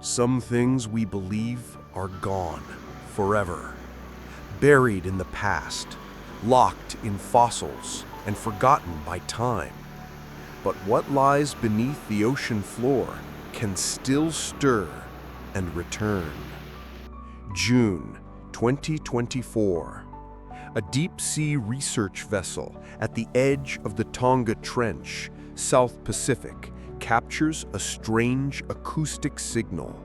Some things we believe are gone forever, buried in the past, locked in fossils, and forgotten by time. But what lies beneath the ocean floor can still stir and return. June 2024. A deep-sea research vessel at the edge of the Tonga Trench, South Pacific, captures a strange acoustic signal.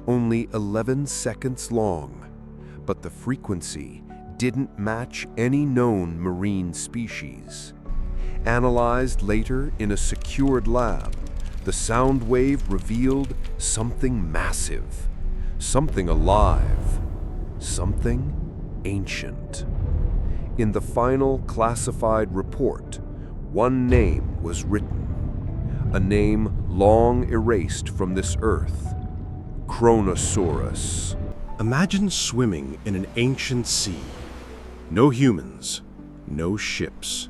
Only 11 seconds long, but the frequency didn't match any known marine species. Analyzed later in a secured lab, the sound wave revealed something massive, something alive, something ancient. In the final classified report, one name was written, a name long erased from this earth: Kronosaurus. Imagine swimming in an ancient sea. No humans, no ships,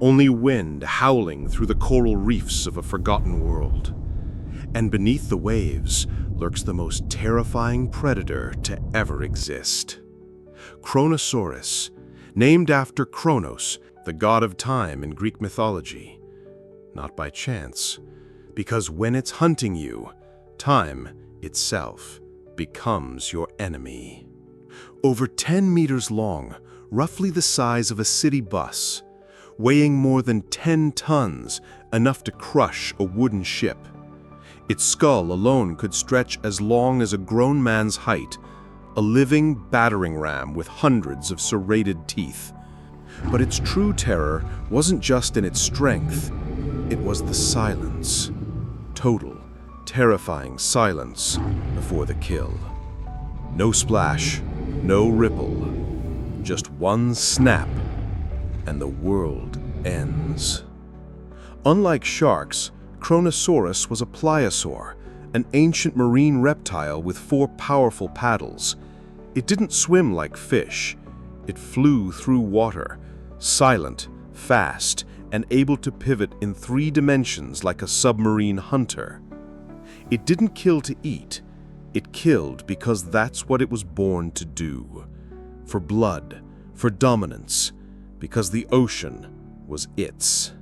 only wind howling through the coral reefs of a forgotten world. And beneath the waves lurks the most terrifying predator to ever exist. Kronosaurus, named after Kronos, the god of time in Greek mythology. Not by chance, because when it's hunting you, time itself becomes your enemy. Over 10 meters long, roughly the size of a city bus, weighing more than 10 tons, enough to crush a wooden ship. Its skull alone could stretch as long as a grown man's height, a living battering ram with hundreds of serrated teeth. But its true terror wasn't just in its strength, it was the silence. Total, terrifying silence before the kill. No splash, no ripple, just one snap, and the world ends. Unlike sharks, Kronosaurus was a pliosaur, an ancient marine reptile with 4 powerful paddles. It didn't swim like fish. It flew through water, silent, fast, and able to pivot in 3 dimensions like a submarine hunter. It didn't kill to eat. It killed because that's what it was born to do. For blood, for dominance, because the ocean was its.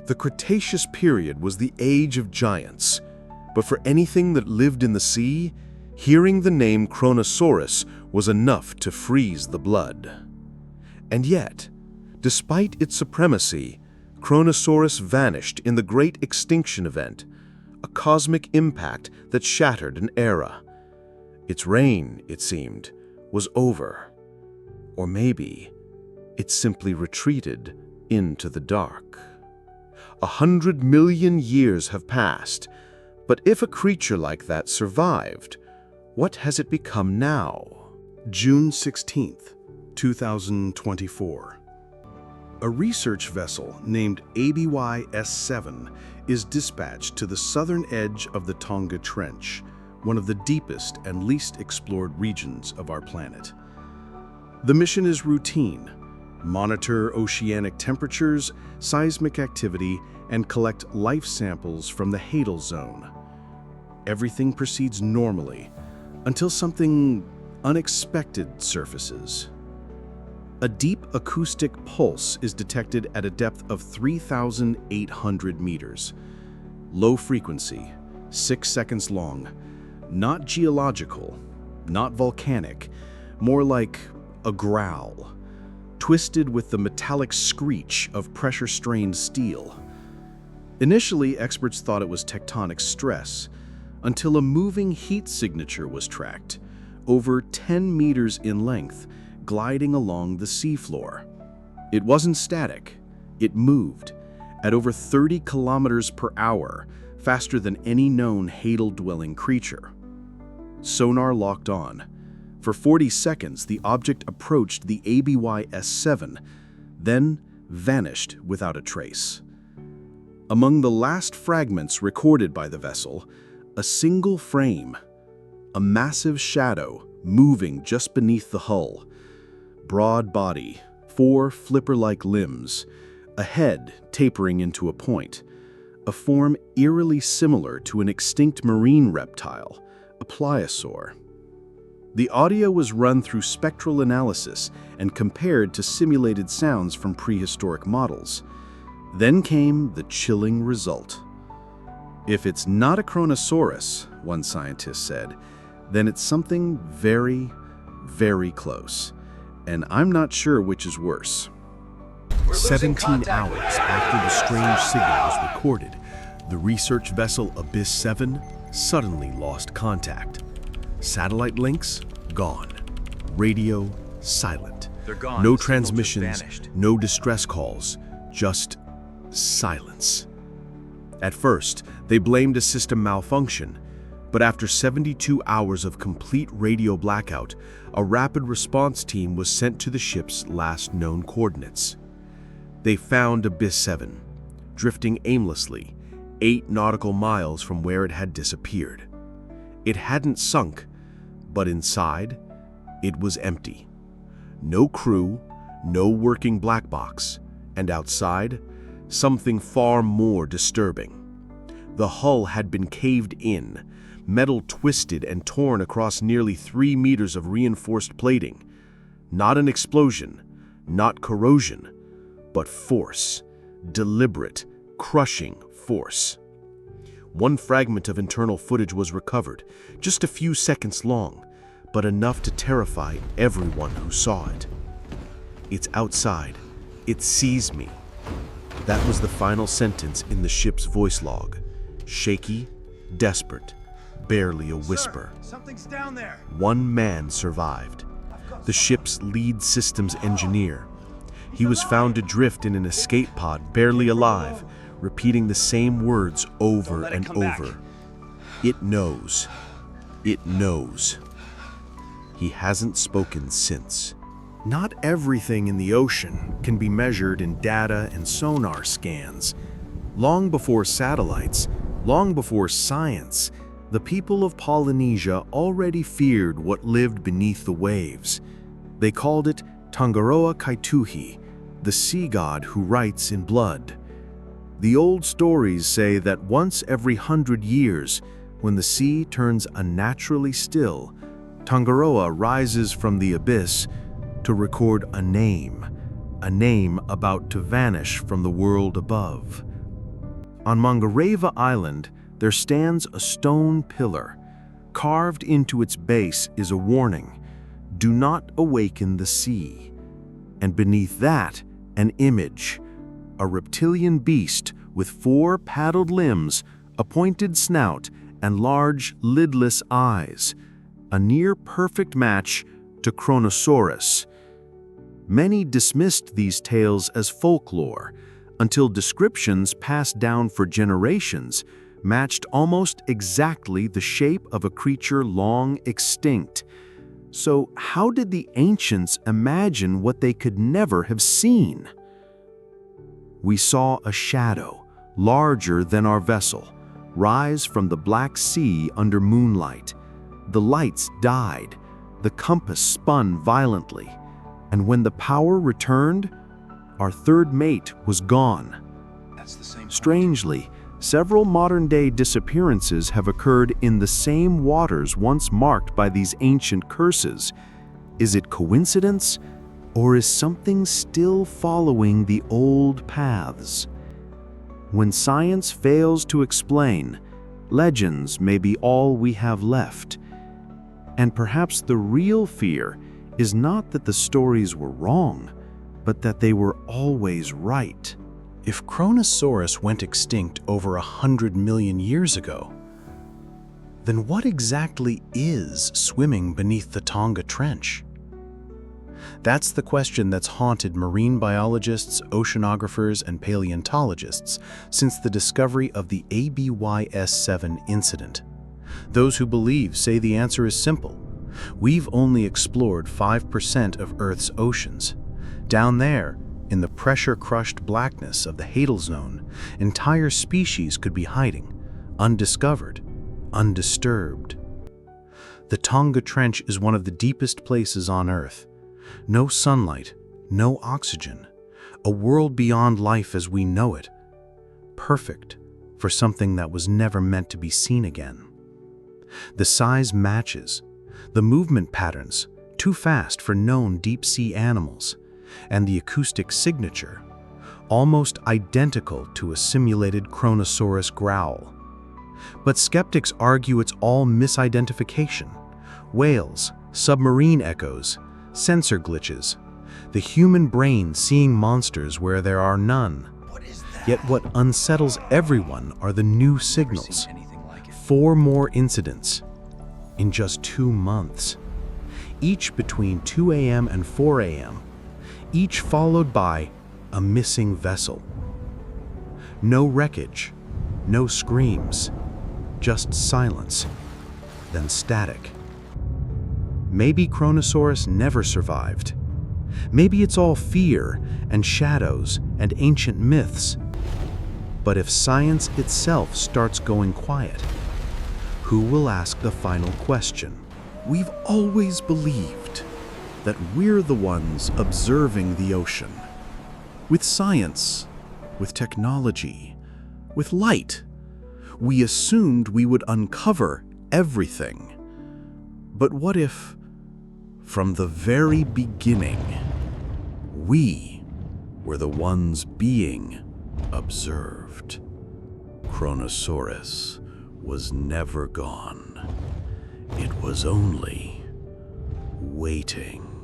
The Cretaceous period was the age of giants, but for anything that lived in the sea, hearing the name Kronosaurus was enough to freeze the blood. And yet, despite its supremacy, Kronosaurus vanished in the Great Extinction Event, a cosmic impact that shattered an era. Its reign, it seemed, was over. Or maybe it simply retreated into the dark. 100 million years have passed, but if a creature like that survived, what has it become now? June 16th, 2024. A research vessel named ABY-S7 is dispatched to the southern edge of the Tonga Trench, one of the deepest and least explored regions of our planet. The mission is routine: monitor oceanic temperatures, seismic activity, and collect life samples from the Hadal Zone. Everything proceeds normally until something unexpected surfaces. A deep acoustic pulse is detected at a depth of 3,800 meters. Low frequency, 6 seconds long, not geological, not volcanic, more like a growl, twisted with the metallic screech of pressure-strained steel. Initially, experts thought it was tectonic stress, until a moving heat signature was tracked, over 10 meters in length, gliding along the seafloor. It wasn't static. It moved at over 30 kilometers per hour, faster than any known Hadal-dwelling creature. Sonar locked on. For 40 seconds, the object approached the ABY-S7, then vanished without a trace. Among the last fragments recorded by the vessel, a single frame, a massive shadow moving just beneath the hull. Broad body, 4 flipper-like limbs, a head tapering into a point, a form eerily similar to an extinct marine reptile, a pliosaur. The audio was run through spectral analysis and compared to simulated sounds from prehistoric models. Then came the chilling result. If it's not a Kronosaurus, one scientist said, then it's something very, very close. And I'm not sure which is worse. 17 hours after the strange signal was recorded, the research vessel Abyss 7 suddenly lost contact. Satellite links gone. Radio silent. They're gone. No The signal just transmissions, vanished. no distress calls, just silence. At first, they blamed a system malfunction, but after 72 hours of complete radio blackout, a rapid response team was sent to the ship's last known coordinates. They found Abyss 7, drifting aimlessly, 8 nautical miles from where it had disappeared. It hadn't sunk, but inside, it was empty. No crew, no working black box, and outside, something far more disturbing. The hull had been caved in, metal twisted and torn across nearly 3 meters of reinforced plating. Not an explosion, not corrosion, but force, deliberate, crushing force. One fragment of internal footage was recovered, just a few seconds long, but enough to terrify everyone who saw it. It's outside. It sees me. That was the final sentence in the ship's voice log. Shaky, desperate, barely a whisper. Sir, something's down there. One man survived. The ship's lead systems engineer. He was found adrift in an escape pod, barely alive, repeating the same words over Let it and come back. over. It knows. It knows. He hasn't spoken since. Not everything in the ocean can be measured in data and sonar scans. Long before satellites, long before science, the people of Polynesia already feared what lived beneath the waves. They called it Tangaroa Kaituhi, the sea god who writes in blood. The old stories say that once every 100 years, when the sea turns unnaturally still, Tangaroa rises from the abyss to record a name about to vanish from the world above. On Mangareva Island, there stands a stone pillar. Carved into its base is a warning: do not awaken the sea. And beneath that, an image, a reptilian beast with 4 paddled limbs, a pointed snout, and large, lidless eyes, a near-perfect match to Kronosaurus. Many dismissed these tales as folklore, until descriptions passed down for generations matched almost exactly the shape of a creature long extinct. So how did the ancients imagine what they could never have seen? We saw a shadow, larger than our vessel, rise from the Black Sea under moonlight. The lights died, the compass spun violently, and when the power returned, our third mate was gone. That's the same. Strangely, several modern-day disappearances have occurred in the same waters once marked by these ancient curses. Is it coincidence, or is something still following the old paths? When science fails to explain, legends may be all we have left. And perhaps the real fear is not that the stories were wrong, but that they were always right. If Kronosaurus went extinct over 100 million years ago, then what exactly is swimming beneath the Tonga Trench? That's the question that's haunted marine biologists, oceanographers, and paleontologists since the discovery of the ABYS-7 incident. Those who believe say the answer is simple. We've only explored 5% of Earth's oceans. Down there, in the pressure-crushed blackness of the Hadal Zone, entire species could be hiding, undiscovered, undisturbed. The Tonga Trench is one of the deepest places on Earth. No sunlight, no oxygen, a world beyond life as we know it. Perfect for something that was never meant to be seen again. The size matches, the movement patterns, too fast for known deep-sea animals, and the acoustic signature, almost identical to a simulated Kronosaurus growl. But skeptics argue it's all misidentification. Whales, submarine echoes, sensor glitches, the human brain seeing monsters where there are none. Yet what unsettles everyone are the new signals. 4 more incidents in just 2 months, each between 2 a.m. and 4 a.m., each followed by a missing vessel. No wreckage, no screams, just silence, then static. Maybe Kronosaurus never survived. Maybe it's all fear and shadows and ancient myths. But if science itself starts going quiet, who will ask the final question? We've always believed that we're the ones observing the ocean. With science, with technology, with light, we assumed we would uncover everything. But what if, from the very beginning, we were the ones being observed? Kronosaurus was never gone. It was only waiting.